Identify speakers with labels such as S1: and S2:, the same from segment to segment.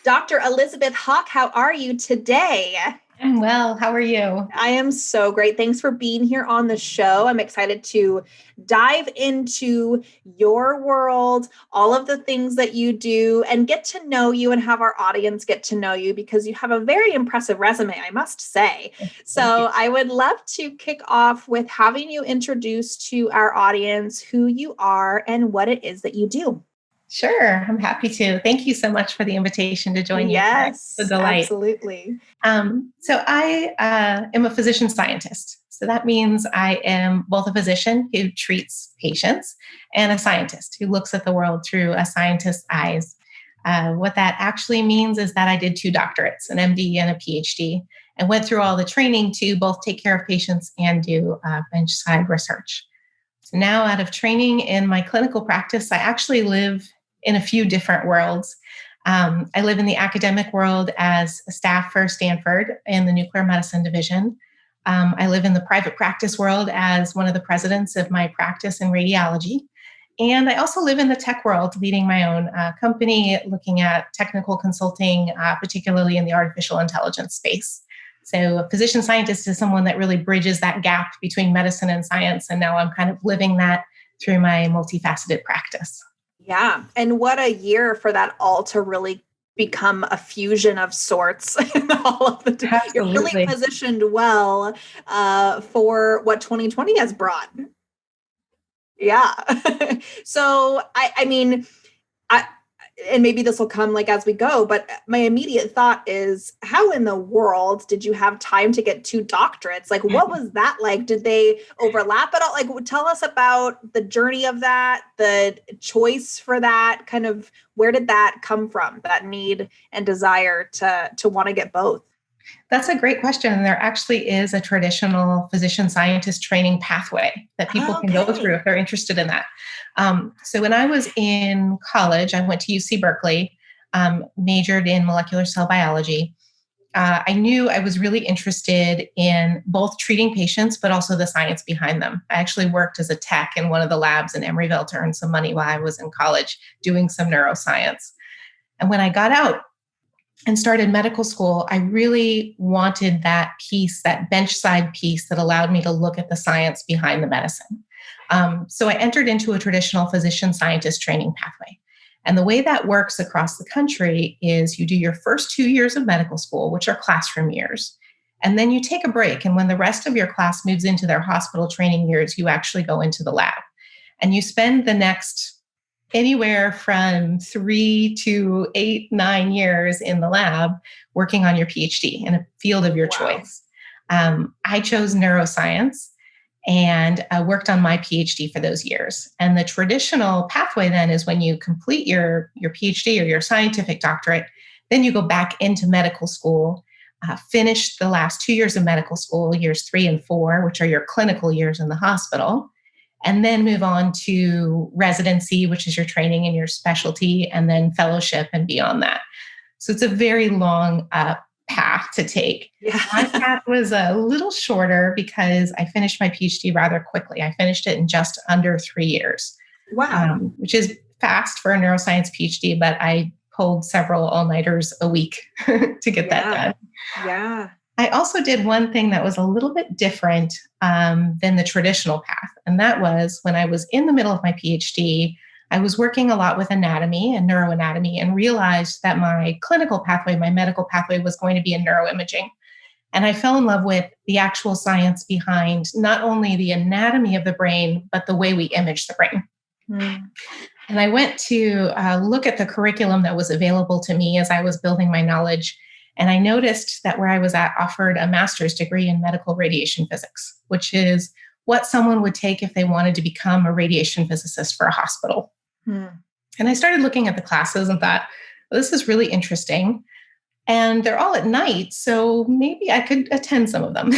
S1: Dr. Elizabeth Hawk, how are you today?
S2: I'm well. How are you?
S1: I am so great. Thanks for being here on the show. I'm excited to dive into your world, all of the things that you do, and get to know you and have our audience get to know you because you have a very impressive resume, I must say.
S2: Thank you.
S1: So I would love to kick off with having you introduce to our audience who you are and what it is that you do.
S2: Sure, I'm happy to. Thank you so much for the invitation to join you today. It's a
S1: Yes,
S2: delight.
S1: absolutely.
S2: So I am a physician scientist. So that means I am both a physician who treats patients and a scientist who looks at the world through a scientist's eyes. What that actually means is that I did 2 doctorates, an MD and a PhD, and went through all the training to both take care of patients and do bench-side research. So now, out of training in my clinical practice, I actually live in a few different worlds. I live in the academic world as a staff for Stanford in the nuclear medicine division. I live in the private practice world as one of the presidents of my practice in radiology. And I also live in the tech world, leading my own company, looking at technical consulting, particularly in the artificial intelligence space. So a physician scientist is someone that really bridges that gap between medicine and science. And now I'm kind of living that through my multifaceted practice.
S1: Yeah. And what a year for that all to really become a fusion of sorts. All of you're really
S2: Absolutely.
S1: positioned well for what 2020 has brought. Yeah. So I mean, I and maybe this will come like as we go, but my immediate thought is, how in the world did you have time to get 2 doctorates? Like, what was that like? Did they overlap at all? Like, tell us about the journey of that, the choice for that, kind of where did that come from, that need and desire to want to get both?
S2: That's a great question. There actually is a traditional physician scientist training pathway that people can go through
S1: Okay.
S2: if they're interested in that. So when I was in college, I went to UC Berkeley, majored in molecular cell biology. I knew I was really interested in both treating patients, but also the science behind them. I actually worked as a tech in one of the labs in Emeryville to earn some money while I was in college doing some neuroscience. And when I got out, and started medical school, I really wanted that piece, that bench-side piece that allowed me to look at the science behind the medicine. So I entered into a traditional physician scientist training pathway. And the way that works across the country is you do your first 2 years of medical school, which are classroom years. And then you take a break. And when the rest of your class moves into their hospital training years, you actually go into the lab. And you spend the next anywhere from 3 to 8, 9 years in the lab working on your PhD in a field of your choice. I chose neuroscience and worked on my PhD for those years. And the traditional pathway then is when you complete your PhD or your scientific doctorate, then you go back into medical school, finish the last 2 years of medical school, years 3 and 4, which are your clinical years in the hospital, and then move on to residency, which is your training in your specialty, and then fellowship and beyond that. So it's a very long path to take.
S1: Yeah.
S2: My path was a little shorter because I finished my PhD rather quickly. I finished it in just under 3 years,
S1: Wow.
S2: which is fast for a neuroscience PhD, but I pulled several all-nighters a week to get that done.
S1: Yeah.
S2: I also did one thing that was a little bit different than the traditional path. And that was when I was in the middle of my PhD, I was working a lot with anatomy and neuroanatomy and realized that my clinical pathway, my medical pathway was going to be in neuroimaging. And I fell in love with the actual science behind not only the anatomy of the brain, but the way we image the brain. And I went to look at the curriculum that was available to me as I was building my knowledge. And I noticed that where I was at offered a master's degree in medical radiation physics, which is what someone would take if they wanted to become a radiation physicist for a hospital. And I started looking at the classes and thought, well, this is really interesting. And they're all at night, so maybe I could attend some of them.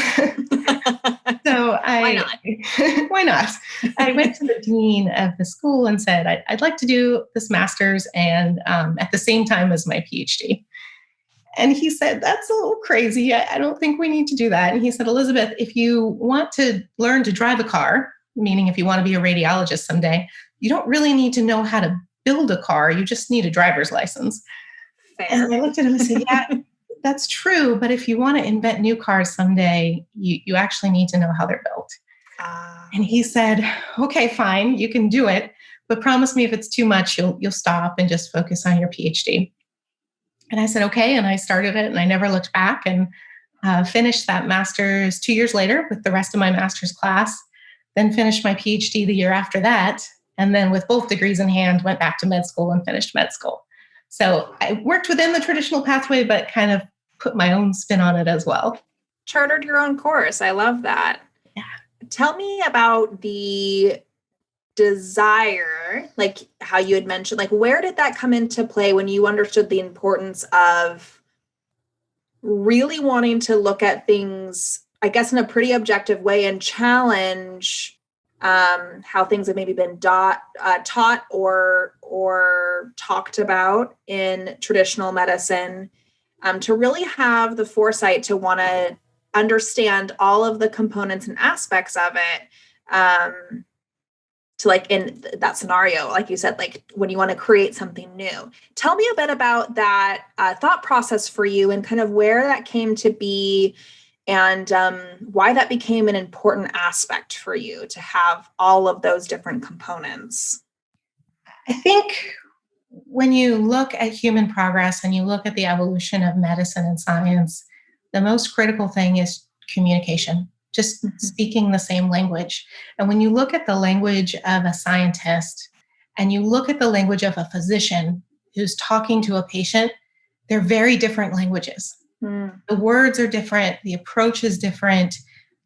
S1: Why not?
S2: Why not? I went to the dean of the school and said, I'd like to do this master's and at the same time as my PhD. And he said, that's a little crazy. I don't think we need to do that. And he said, Elizabeth, if you want to learn to drive a car, meaning if you want to be a radiologist someday, you don't really need to know how to build a car. You just need a driver's license.
S1: Fair.
S2: And I looked at him and said, yeah, that's true. But if you want to invent new cars someday, you actually need to know how they're built. And he said, okay, fine, you can do it, but promise me if it's too much, you'll stop and just focus on your PhD. And I said, okay. And I started it and I never looked back, and finished that master's 2 years later with the rest of my master's class, then finished my PhD the year after that. And then with both degrees in hand, went back to med school and finished med school. So I worked within the traditional pathway, but kind of put my own spin on it as well.
S1: Chartered your own course. I love that.
S2: Yeah.
S1: Tell me about the desire, like how you had mentioned, like where did that come into play when you understood the importance of really wanting to look at things, I guess, in a pretty objective way and challenge how things have maybe been taught or talked about in traditional medicine, to really have the foresight to want to understand all of the components and aspects of it, to like in that scenario, like you said, like when you want to create something new. Tell me a bit about that thought process for you and kind of where that came to be, and why that became an important aspect for you to have all of those different components.
S2: I think when you look at human progress and you look at the evolution of medicine and science, the most critical thing is communication, just speaking the same language. And when you look at the language of a scientist and you look at the language of a physician who's talking to a patient, they're very different languages. The words are different, the approach is different,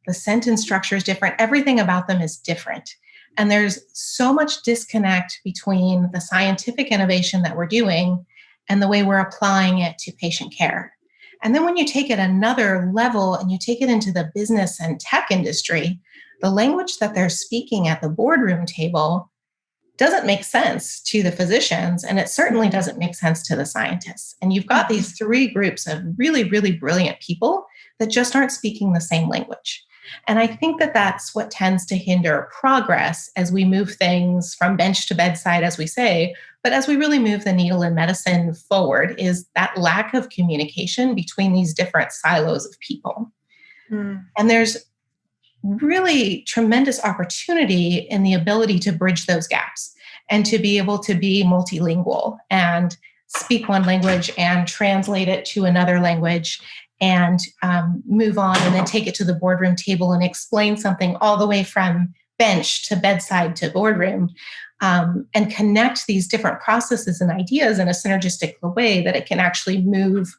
S2: the sentence structure is different, everything about them is different. And there's so much disconnect between the scientific innovation that we're doing and the way we're applying it to patient care. And then when you take it another level and you take it into the business and tech industry, the language that they're speaking at the boardroom table doesn't make sense to the physicians, and it certainly doesn't make sense to the scientists. And you've got these three groups of really, really brilliant people that just aren't speaking the same language. And I think that that's what tends to hinder progress as we move things from bench to bedside, as we say, but as we really move the needle in medicine forward, is that lack of communication between these different silos of people. And there's really tremendous opportunity in the ability to bridge those gaps and to be able to be multilingual and speak one language and translate it to another language and move on and then take it to the boardroom table and explain something all the way from bench to bedside to boardroom, and connect these different processes and ideas in a synergistic way that it can actually move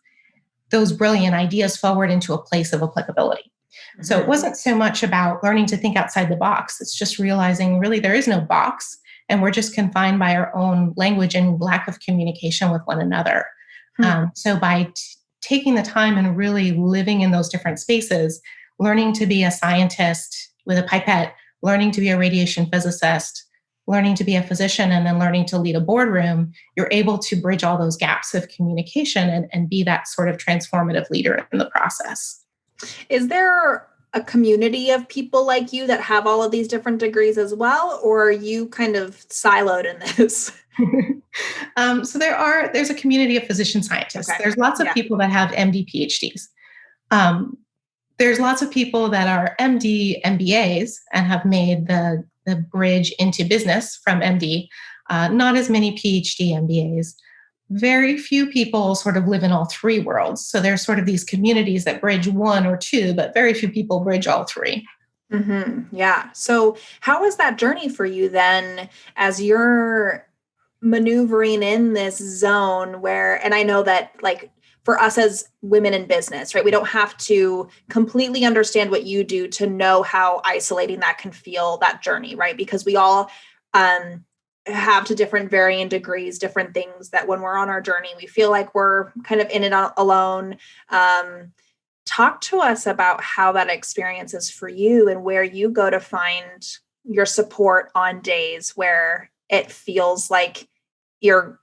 S2: those brilliant ideas forward into a place of applicability. So it wasn't so much about learning to think outside the box. It's just realizing really there is no box and we're just confined by our own language and lack of communication with one another. So by taking the time and really living in those different spaces, learning to be a scientist with a pipette, learning to be a radiation physicist, learning to be a physician, and then learning to lead a boardroom, you're able to bridge all those gaps of communication and be that sort of transformative leader in the process.
S1: Is there a community of people like you that have all of these different degrees as well, or are you kind of siloed in this?
S2: So there's a community of physician scientists.
S1: Okay.
S2: There's lots of people that have MD PhDs. There's lots of people that are MD MBAs and have made the bridge into business from MD. Not as many PhD MBAs. Very few people sort of live in all three worlds. So there's sort of these communities that bridge one or two, but very few people bridge all three.
S1: Yeah. So how is that journey for you then, as you're maneuvering in this zone where, and I know that like for us as women in business, right, we don't have to completely understand what you do to know how isolating that can feel, that journey, right? Because we all have to different varying degrees, different things that when we're on our journey, we feel like we're kind of in it alone. Talk to us about how that experience is for you and where you go to find your support on days where it feels like you're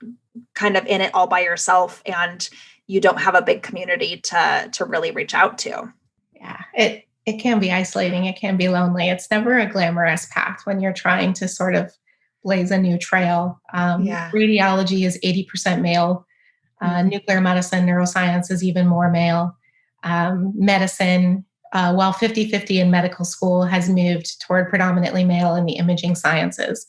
S1: kind of in it all by yourself and you don't have a big community to really reach out to.
S2: Yeah, it can be isolating. It can be lonely. It's never a glamorous path when you're trying to sort of blaze a new trail. Radiology is 80% male. Nuclear medicine, neuroscience is even more male. Medicine, while 50-50 in medical school, has moved toward predominantly male in the imaging sciences.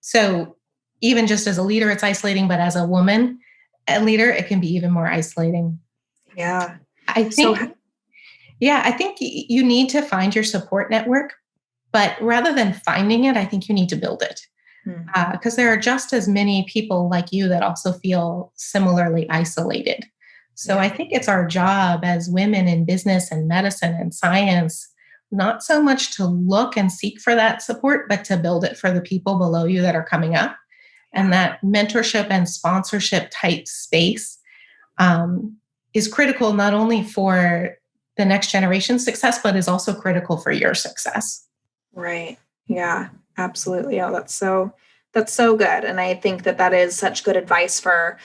S2: So even just as a leader, it's isolating, but as a woman, a leader, it can be even more isolating.
S1: Yeah.
S2: I think you need to find your support network, but rather than finding it, I think you need to build it. Because there are just as many people like you that also feel similarly isolated. So I think it's our job as women in business and medicine and science, not so much to look and seek for that support, but to build it for the people below you that are coming up. And that mentorship and sponsorship type space is critical not only for the next generation's success, but is also critical for your success.
S1: Right. Yeah, absolutely. Oh, that's so good. And I think that is such good advice for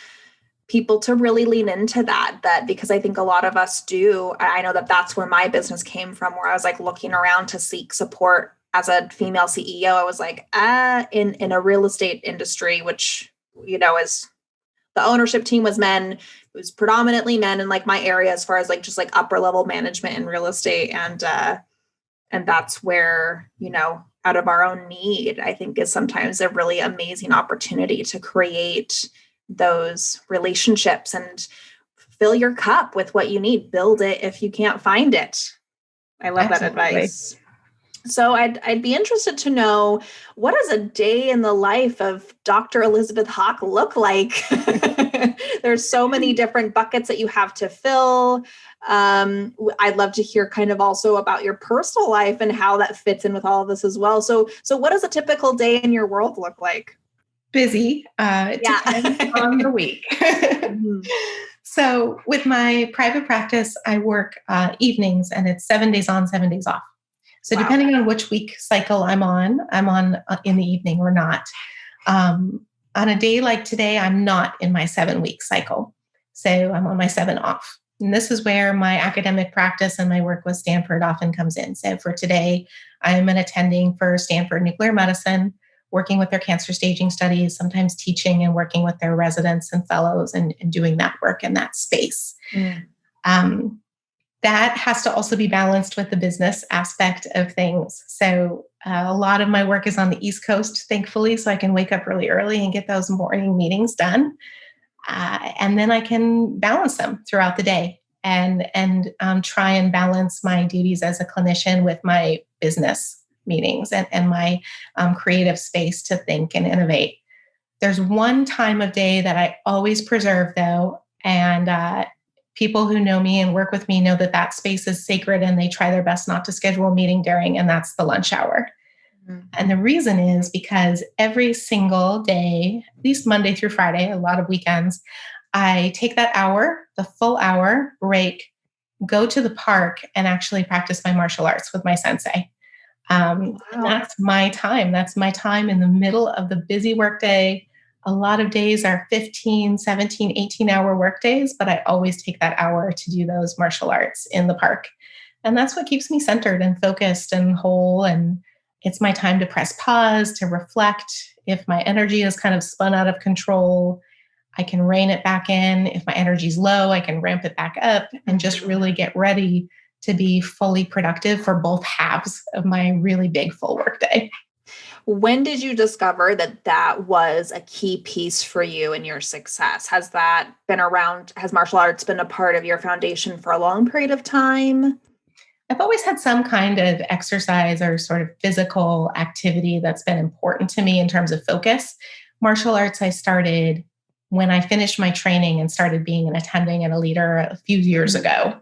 S1: people to really lean into that because I think a lot of us do. I know that that's where my business came from, where I was like looking around to seek support as a female CEO. I was like, in a real estate industry, which, is the ownership team was men. It was predominantly men in like my area, as far as like just like upper level management in real estate. And that's where, out of our own need, I think is sometimes a really amazing opportunity to create those relationships and fill your cup with what you need. Build it if you can't find it. I love that advice. So I'd be interested to know, what does a day in the life of Dr. Elizabeth Hawk look like? There's so many different buckets that you have to fill. I'd love to hear kind of also about your personal life and how that fits in with all of this as well. So what does a typical day in your world look like?
S2: Busy. It depends on the week. So with my private practice, I work evenings, and it's 7 days on, 7 days off. So depending on which week cycle I'm on in the evening or not. On a day like today, I'm not in my 7-week cycle. So I'm on my 7 off. And this is where my academic practice and my work with Stanford often comes in. So for today, I'm an attending for Stanford Nuclear Medicine, working with their cancer staging studies, sometimes teaching and working with their residents and fellows and doing that work in that space. That has to also be balanced with the business aspect of things. So a lot of my work is on the East Coast, thankfully, so I can wake up really early and get those morning meetings done. And then I can balance them throughout the day and try and balance my duties as a clinician with my business meetings and my creative space to think and innovate. There's one time of day that I always preserve, though, and people who know me and work with me know that space is sacred, and they try their best not to schedule a meeting during, and that's the lunch hour. And the reason is because every single day, at least Monday through Friday, a lot of weekends, I take that hour, the full hour break, go to the park and actually practice my martial arts with my sensei. And that's my time. That's my time in the middle of the busy workday. A lot of days are 15, 17, 18-hour work days, but I always take that hour to do those martial arts in the park. And that's what keeps me centered and focused and whole. And it's my time to press pause, to reflect. If my energy is kind of spun out of control, I can rein it back in. If my energy is low, I can ramp it back up and just really get ready to be fully productive for both halves of my really big full workday.
S1: When did you discover that was a key piece for you in your success? Has that been around? Has martial arts been a part of your foundation for a long period of time?
S2: I've always had some kind of exercise or sort of physical activity that's been important to me in terms of focus. Martial arts, I started when I finished my training and started being an attending and a leader a few years ago.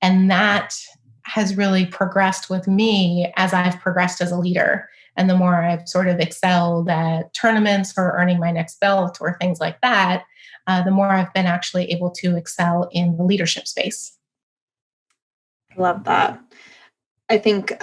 S2: And that has really progressed with me as I've progressed as a leader. And the more I've sort of excelled at tournaments or earning my next belt or things like that, the more I've been actually able to excel in the leadership space.
S1: I love that. I think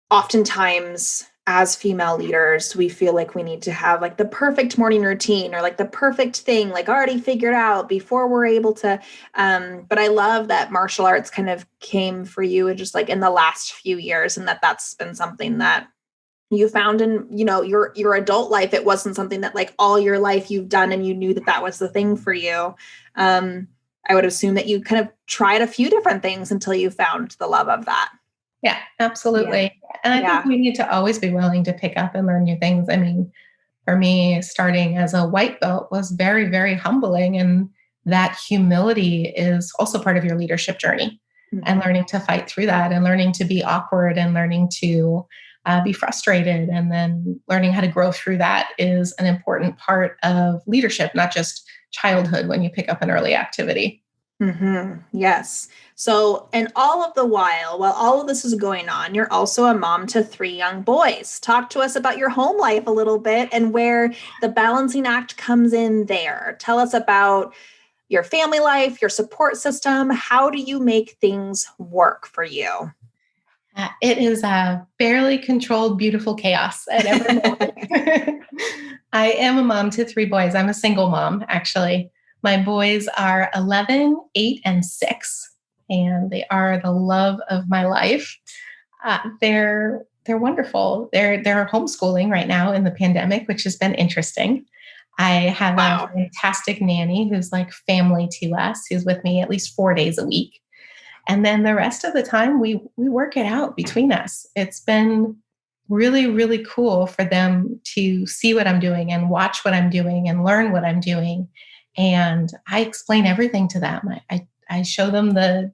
S1: oftentimes as female leaders, we feel like we need to have like the perfect morning routine or like the perfect thing, like already figured out before we're able to. But I love that martial arts kind of came for you just like in the last few years, and that's been something that you found in, your adult life, it wasn't something that like all your life you've done and you knew that that was the thing for you. I would assume that you kind of tried a few different things until you found the love of that.
S2: Yeah, absolutely.
S1: Yeah.
S2: And I
S1: Yeah.
S2: think we need to always be willing to pick up and learn new things. I mean, for me, starting as a white belt was very, very humbling. And that humility is also part of your leadership journey, and learning to fight through that, and learning to be awkward, and learning to be frustrated, and then learning how to grow through that is an important part of leadership, not just childhood when you pick up an early activity.
S1: Yes. So, and all of the while all of this is going on, you're also a mom to 3 young boys. Talk to us about your home life a little bit and where the balancing act comes in there. Tell us about your family life, your support system. How do you make things work for you?
S2: It is a fairly controlled, beautiful chaos at every moment. I am a mom to 3 boys. I'm a single mom, actually. My boys are 11, 8, and 6, and they are the love of my life. They're wonderful. They're homeschooling right now in the pandemic, which has been interesting. I have
S1: Wow.
S2: a fantastic nanny who's like family to us, who's with me at least 4 days a week. And then the rest of the time, we work it out between us. It's been really, really cool for them to see what I'm doing and watch what I'm doing and learn what I'm doing. And I explain everything to them. I show them the,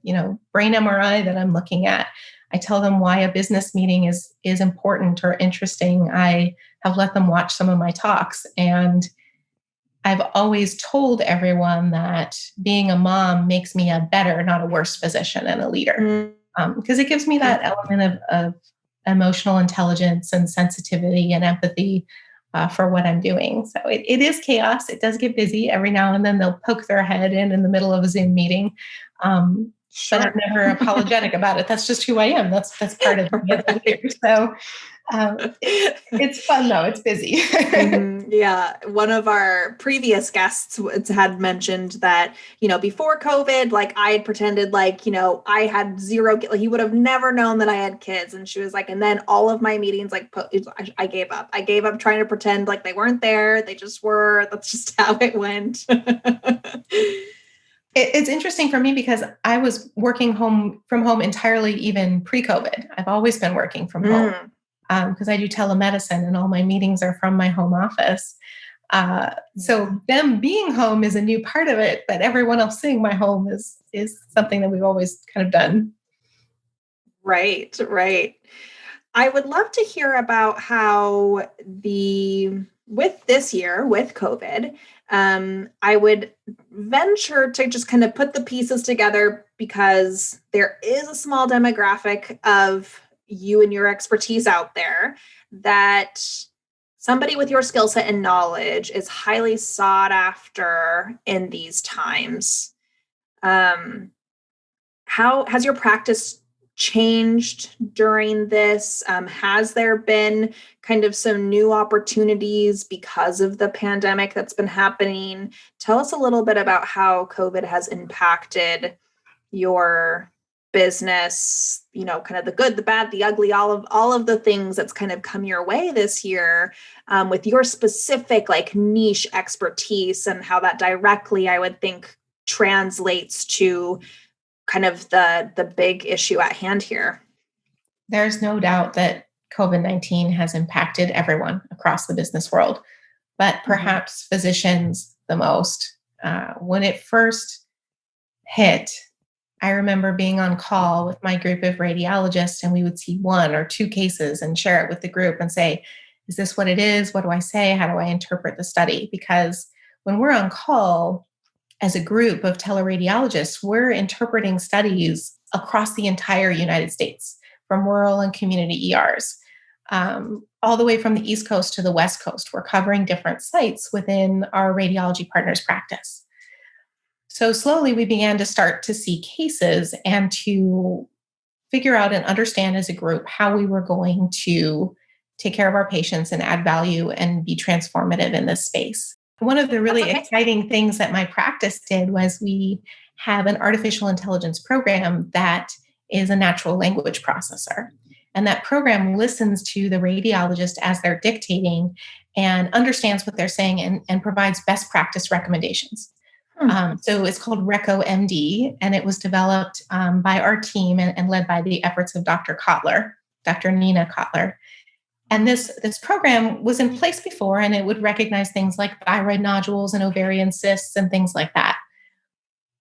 S2: brain MRI that I'm looking at. I tell them why a business meeting is important or interesting. I have let them watch some of my talks, and I've always told everyone that being a mom makes me a better, not a worse physician and a leader, because it gives me that element of emotional intelligence and sensitivity and empathy for what I'm doing. So it is chaos. It does get busy. Every now and then they'll poke their head in the middle of a Zoom meeting. But I'm never apologetic about it. That's just who I am. That's part of me as a leader. So it's fun though. It's busy.
S1: Yeah. One of our previous guests had mentioned that, before COVID, like I had pretended like, I had zero, like he would have never known that I had kids. And she was like, and then all of my meetings, like I gave up. I gave up trying to pretend like they weren't there. They just were. That's just how it went.
S2: It's interesting for me because I was working from home entirely even pre-COVID. I've always been working from home. Because I do telemedicine and all my meetings are from my home office. So them being home is a new part of it, but everyone else seeing my home is something that we've always kind of done.
S1: Right, right. I would love to hear about how with this year, with COVID, I would venture to just kind of put the pieces together because there is a small demographic of you and your expertise out there that somebody with your skill set and knowledge is highly sought after in these times. How has your practice changed during this? Has there been kind of some new opportunities because of the pandemic that's been happening? Tell us a little bit about how COVID has impacted your business, kind of the good, the bad, the ugly, all of the things that's kind of come your way this year, with your specific like niche expertise and how that directly, I would think, translates to kind of the big issue at hand here.
S2: There's no doubt that COVID-19 has impacted everyone across the business world, but perhaps physicians the most. When it first hit, I remember being on call with my group of radiologists, and we would see 1 or 2 cases and share it with the group and say, is this what it is? What do I say? How do I interpret the study? Because when we're on call as a group of teleradiologists, we're interpreting studies across the entire United States, from rural and community ERs, all the way from the East Coast to the West Coast. We're covering different sites within our radiology partners' practice. So slowly we began to start to see cases and to figure out and understand as a group how we were going to take care of our patients and add value and be transformative in this space. One of the really exciting things that my practice did was we have an artificial intelligence program that is a natural language processor. And that program listens to the radiologist as they're dictating and understands what they're saying and provides best practice recommendations. So it's called RECO MD, and it was developed by our team and led by the efforts of Dr. Kotler, Dr. Nina Kotler. And this program was in place before, and it would recognize things like thyroid nodules and ovarian cysts and things like that.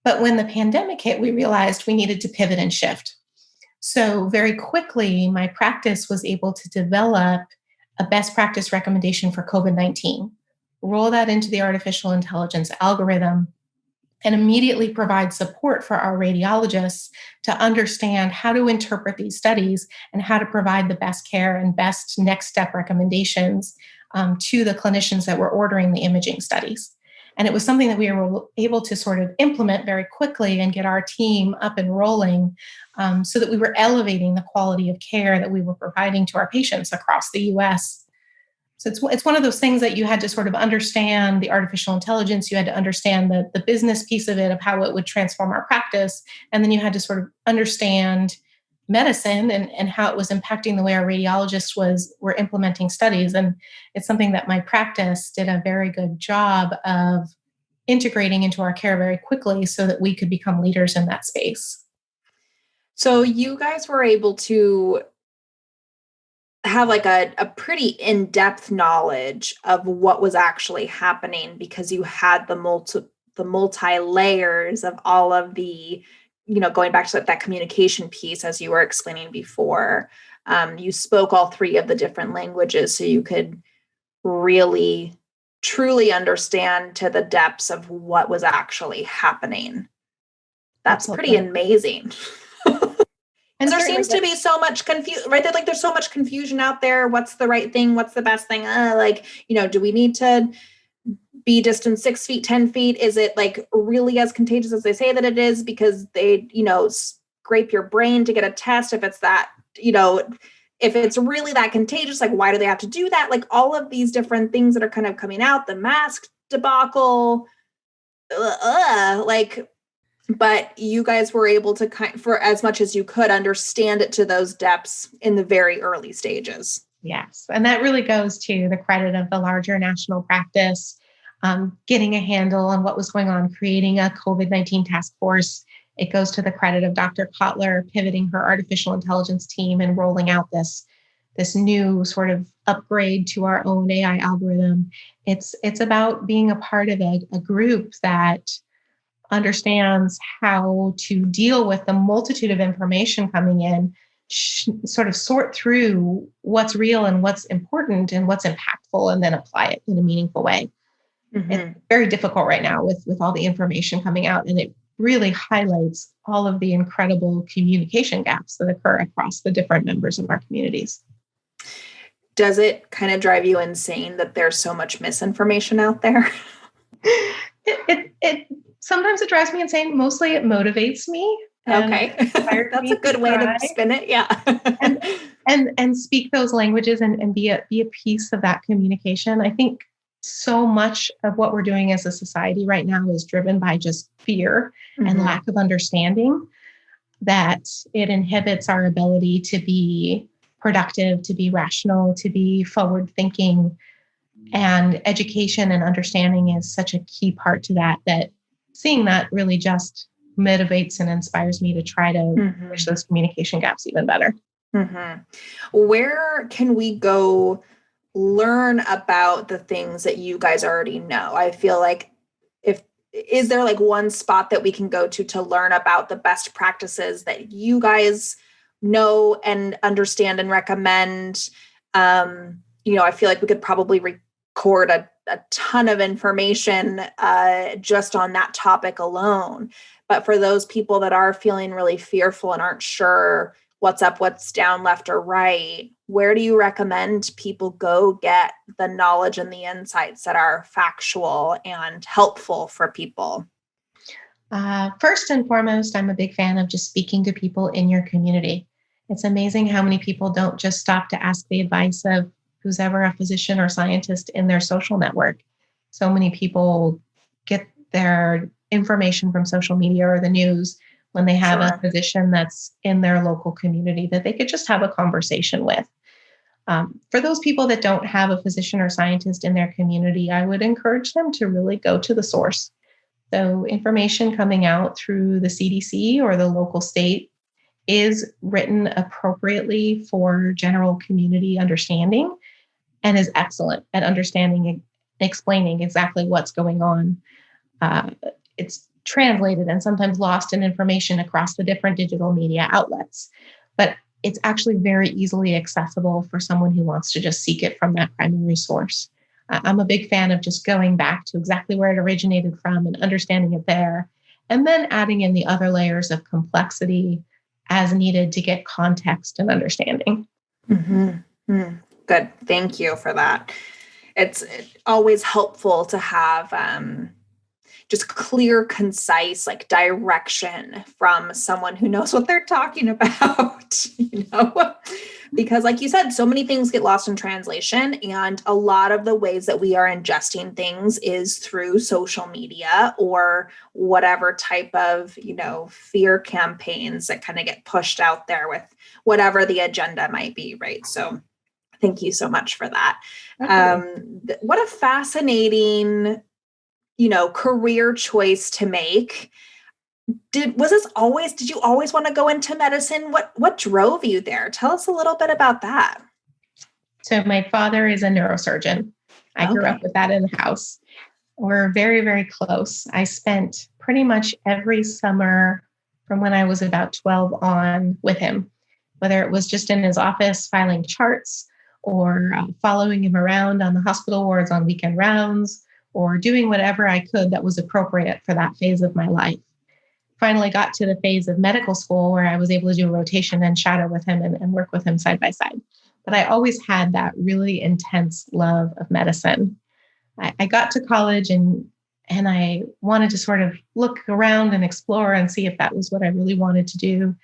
S2: But when the pandemic hit, we realized we needed to pivot and shift. So very quickly, my practice was able to develop a best practice recommendation for COVID-19, roll that into the artificial intelligence algorithm, and immediately provide support for our radiologists to understand how to interpret these studies and how to provide the best care and best next step recommendations to the clinicians that were ordering the imaging studies. And it was something that we were able to sort of implement very quickly and get our team up and rolling so that we were elevating the quality of care that we were providing to our patients across the US. So it's one of those things that you had to sort of understand the artificial intelligence, you had to understand the business piece of it, of how it would transform our practice, and then you had to sort of understand medicine and how it was impacting the way our radiologists were implementing studies. And it's something that my practice did a very good job of integrating into our care very quickly so that we could become leaders in that space.
S1: So you guys were able to have like a pretty in-depth knowledge of what was actually happening because you had the multi layers of all of the, going back to that communication piece, as you were explaining before. You spoke all three of the different languages, so you could really truly understand to the depths of what was actually happening. That's pretty amazing. And there seems to be so much confusion, right? There's so much confusion out there. What's the right thing? What's the best thing? Do we need to be distant 6 feet, 10 feet? Is it like really as contagious as they say that it is because they, scrape your brain to get a test? If it's that, if it's really that contagious, like why do they have to do that? Like all of these different things that are kind of coming out, the mask debacle, but you guys were able to for as much as you could understand it to those depths in the very early stages.
S2: Yes. And that really goes to the credit of the larger national practice, getting a handle on what was going on, creating a COVID-19 task force. It goes to the credit of Dr. Kotler pivoting her artificial intelligence team and rolling out this new sort of upgrade to our own AI algorithm. It's about being a part of a group that understands how to deal with the multitude of information coming in, sort of sort through what's real and what's important and what's impactful, and then apply it in a meaningful way. Mm-hmm. It's very difficult right now with all the information coming out, and it really highlights all of the incredible communication gaps that occur across the different members of our communities.
S1: Does it kind of drive you insane that there's so much misinformation out there?
S2: It sometimes it drives me insane. Mostly it motivates me.
S1: Okay. That's a good way to spin it. Yeah.
S2: and speak those languages and be a piece of that communication. I think so much of what we're doing as a society right now is driven by just fear and lack of understanding, that it inhibits our ability to be productive, to be rational, to be forward thinking. And education and understanding is such a key part to that seeing that really just motivates and inspires me to try to push those communication gaps even better.
S1: Where can we go learn about the things that you guys already know? I feel like is there like one spot that we can go to learn about the best practices that you guys know and understand and recommend? I feel like we could probably record a ton of information just on that topic alone. But for those people that are feeling really fearful and aren't sure what's up, what's down, left or right, where do you recommend people go get the knowledge and the insights that are factual and helpful for people?
S2: First and foremost, I'm a big fan of just speaking to people in your community. It's amazing how many people don't just stop to ask the advice of who's ever a physician or scientist in their social network. So many people get their information from social media or the news, when they have a
S1: Sure.
S2: physician that's in their local community that they could just have a conversation with. For those people that don't have a physician or scientist in their community, I would encourage them to really go to the source. So, information coming out through the CDC or the local state is written appropriately for general community understanding and is excellent at understanding and explaining exactly what's going on. It's translated and sometimes lost in information across the different digital media outlets, but it's actually very easily accessible for someone who wants to just seek it from that primary source. I'm a big fan of just going back to exactly where it originated from and understanding it there, and then adding in the other layers of complexity as needed to get context and understanding.
S1: Mm-hmm. Good. Thank you for that. It's always helpful to have just clear, concise, like direction from someone who knows what they're talking about, because like you said, so many things get lost in translation. And a lot of the ways that we are ingesting things is through social media or whatever type of, fear campaigns that kind of get pushed out there with whatever the agenda might be. Right. So thank you so much for that. What a fascinating career choice to make. Did you always want to go into medicine? What drove you there? Tell us a little bit about that.
S2: So my father is a neurosurgeon. I grew up with that in the house. We're very, very close. I spent pretty much every summer from when I was about 12 on with him, whether it was just in his office filing charts or following him around on the hospital wards on weekend rounds, or doing whatever I could that was appropriate for that phase of my life. Finally got to the phase of medical school where I was able to do a rotation and shadow with him and work with him side by side. But I always had that really intense love of medicine. I got to college and I wanted to sort of look around and explore and see if that was what I really wanted to do.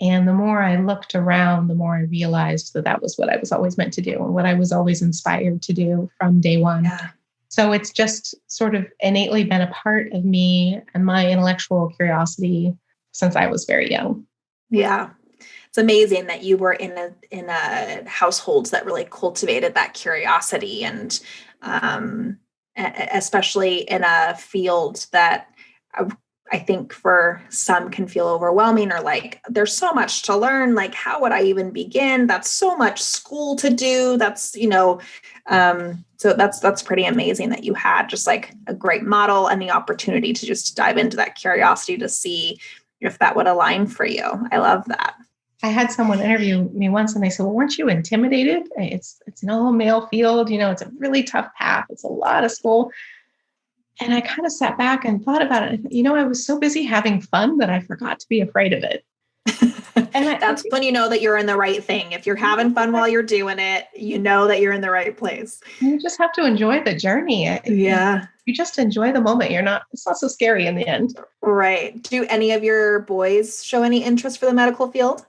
S2: And the more I looked around, the more I realized that was what I was always meant to do and what I was always inspired to do from day one.
S1: Yeah.
S2: So it's just sort of innately been a part of me and my intellectual curiosity since I was very young.
S1: Yeah. It's amazing that you were in a household that really cultivated that curiosity, and especially in a field that I think for some can feel overwhelming, or like there's so much to learn. Like, how would I even begin? That's so much school to do. That's so that's pretty amazing that you had just like a great model and the opportunity to just dive into that curiosity to see if that would align for you. I love that.
S2: I had someone interview me once and they said, well, weren't you intimidated? It's an all male field. It's a really tough path. It's a lot of school. And I kind of sat back and thought about it. I was so busy having fun that I forgot to be afraid of it.
S1: And that's when you know that you're in the right thing. If you're having fun while you're doing it, you know that you're in the right place.
S2: You just have to enjoy the journey.
S1: Yeah.
S2: You just enjoy the moment. It's not so scary in the end.
S1: Right. Do any of your boys show any interest for the medical field?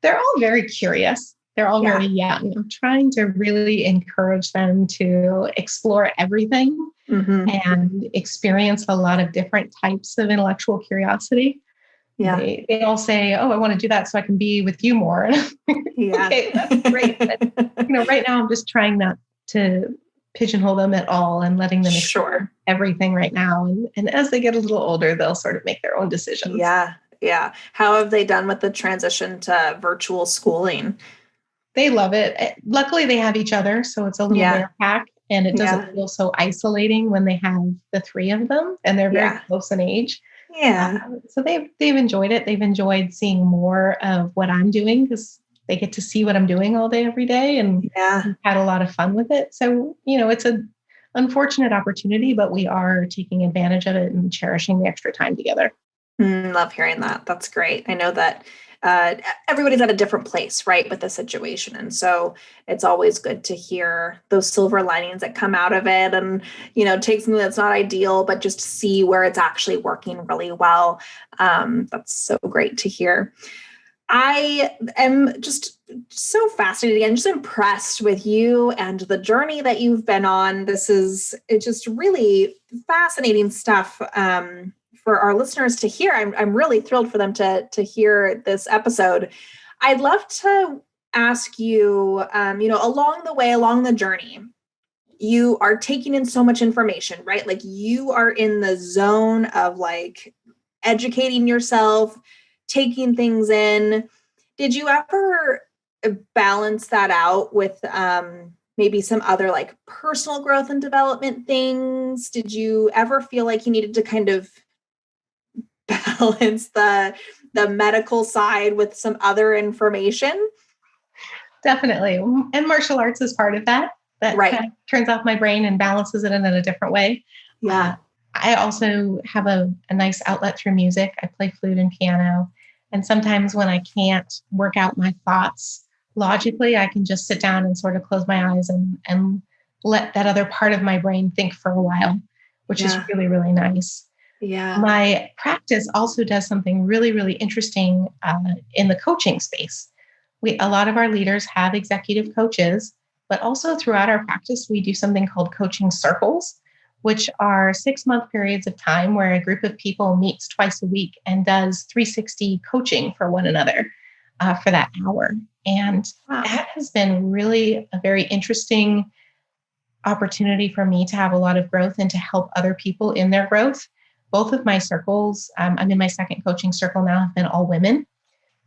S2: They're all very curious. They're all very young. I'm trying to really encourage them to explore everything and experience a lot of different types of intellectual curiosity. Yeah. They all say, oh, I want to do that so I can be with you more.
S1: Yeah.
S2: Okay, that's great. But, right now I'm just trying not to pigeonhole them at all and letting them explore everything right now. And as they get a little older, they'll sort of make their own decisions.
S1: Yeah. Yeah. How have they done with the transition to virtual schooling?
S2: They love it. Luckily, they have each other. So it's a little rare pack, and it doesn't feel so isolating when they have the three of them and they're very close in age.
S1: Yeah.
S2: So they've enjoyed it. They've enjoyed seeing more of what I'm doing because they get to see what I'm doing all day, every day, and had a lot of fun with it. So, it's an unfortunate opportunity, but we are taking advantage of it and cherishing the extra time together.
S1: Love hearing that. That's great. I know that everybody's at a different place, right, with the situation. And so it's always good to hear those silver linings that come out of it and, take something that's not ideal, but just see where it's actually working really well. That's so great to hear. I am just so fascinated and just impressed with you and the journey that you've been on. It's just really fascinating stuff for our listeners to hear, I'm really thrilled for them to hear this episode. I'd love to ask you, along the way, along the journey, you are taking in so much information, right? Like you are in the zone of like educating yourself, taking things in. Did you ever balance that out with maybe some other like personal growth and development things? Did you ever feel like you needed to kind of balance the medical side with some other information?
S2: Definitely. And martial arts is part of that. That
S1: Right.
S2: kind of turns off my brain and balances it in a different way.
S1: Yeah.
S2: I also have a nice outlet through music. I play flute and piano. And sometimes when I can't work out my thoughts logically, I can just sit down and sort of close my eyes and let that other part of my brain think for a while, which is really, really nice.
S1: Yeah.
S2: My practice also does something really, really interesting in the coaching space. A lot of our leaders have executive coaches, but also throughout our practice, we do something called coaching circles, which are 6-month periods of time where a group of people meets twice a week and does 360 coaching for one another for that hour. And that has been really a very interesting opportunity for me to have a lot of growth and to help other people in their growth. Both of my circles, I'm in my second coaching circle now, have been all women,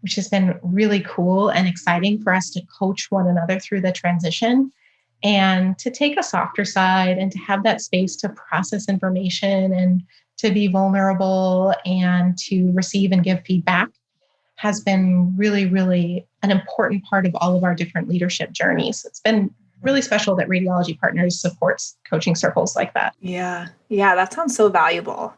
S2: which has been really cool and exciting for us to coach one another through the transition and to take a softer side and to have that space to process information and to be vulnerable and to receive and give feedback has been really, really an important part of all of our different leadership journeys. It's been really special that Radiology Partners supports coaching circles like that.
S1: Yeah. Yeah. That sounds so valuable.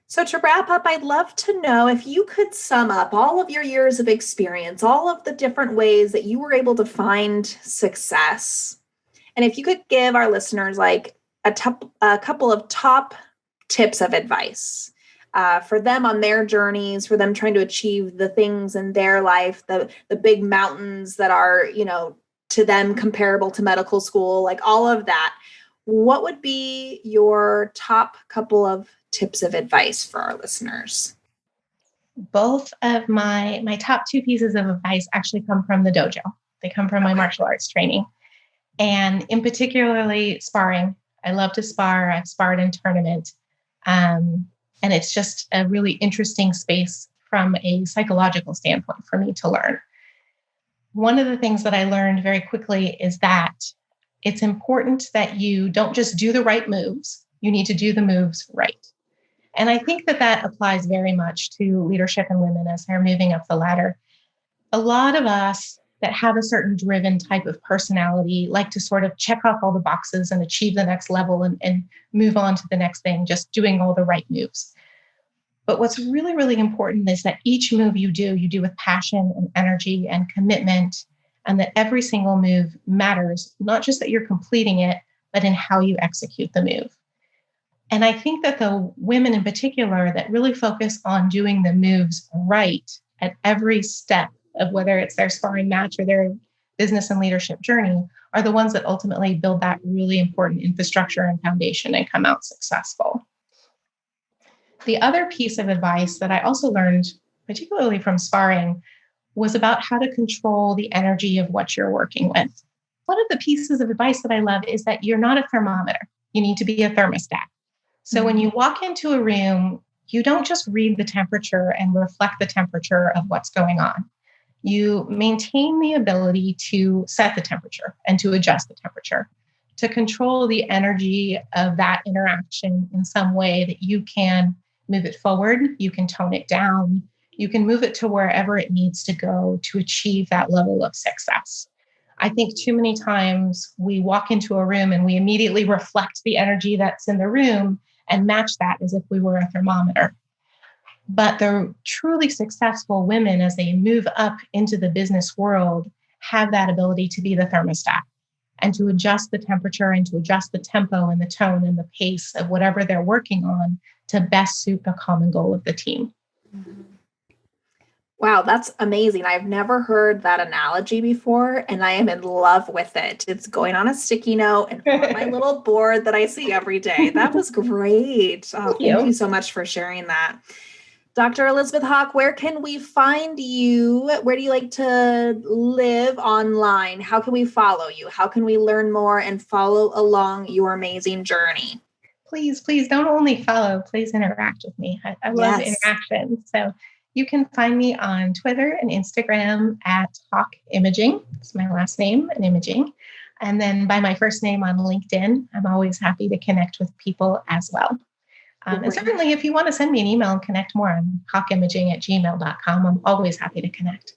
S1: So to wrap up, I'd love to know if you could sum up all of your years of experience, all of the different ways that you were able to find success. And if you could give our listeners like a couple of top tips of advice for them on their journeys, for them trying to achieve the things in their life, the big mountains that are, to them comparable to medical school, like all of that. What would be your top couple of tips of advice for our listeners?
S2: Both of my top 2 pieces of advice actually come from the dojo. They come from my martial arts training. And in particularly sparring. I love to spar. I've sparred in tournament. And it's just a really interesting space from a psychological standpoint for me to learn. One of the things that I learned very quickly is that it's important that you don't just do the right moves. You need to do the moves right. And I think that applies very much to leadership and women as they're moving up the ladder. A lot of us that have a certain driven type of personality like to sort of check off all the boxes and achieve the next level and move on to the next thing, just doing all the right moves. But what's really, really important is that each move you do with passion and energy and commitment, and that every single move matters, not just that you're completing it, but in how you execute the move. And I think that the women in particular that really focus on doing the moves right at every step of whether it's their sparring match or their business and leadership journey are the ones that ultimately build that really important infrastructure and foundation and come out successful. The other piece of advice that I also learned, particularly from sparring, was about how to control the energy of what you're working with. One of the pieces of advice that I love is that you're not a thermometer. You need to be a thermostat. So when you walk into a room, you don't just read the temperature and reflect the temperature of what's going on. You maintain the ability to set the temperature and to adjust the temperature, to control the energy of that interaction in some way that you can move it forward, you can tone it down, you can move it to wherever it needs to go to achieve that level of success. I think too many times we walk into a room and we immediately reflect the energy that's in the room and match that as if we were a thermometer. But the truly successful women, as they move up into the business world, have that ability to be the thermostat and to adjust the temperature and to adjust the tempo and the tone and the pace of whatever they're working on to best suit the common goal of the team.
S1: Wow, that's amazing. I've never heard that analogy before, and I am in love with it. It's going on a sticky note and on my little board that I see every day. That was great. Oh,
S2: Thank
S1: thank you
S2: you.
S1: so much for sharing that. Dr. Elizabeth Hawk, where can we find you? Where do you like to live online? How can we follow you? How can we learn more and follow along your amazing journey?
S2: Please don't only follow, please interact with me. I love
S1: Yes.
S2: interaction. So you can find me on Twitter and Instagram at Hawk Imaging. It's my last name and imaging. And then by my first name on LinkedIn, I'm always happy to connect with people as well. And
S1: Great.
S2: certainly, if you want to send me an email and connect more, I'm hawkimaging@gmail.com. I'm always happy to connect.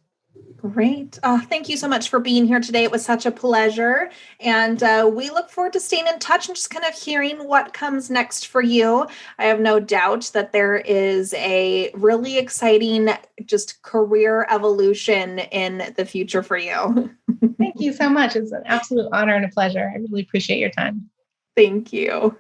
S1: Great. Thank you so much for being here today. It was such a pleasure. And we look forward to staying in touch and just kind of hearing what comes next for you. I have no doubt that there is a really exciting just career evolution in the future for you.
S2: Thank you so much. It's an absolute honor and a pleasure. I really appreciate your time.
S1: Thank you.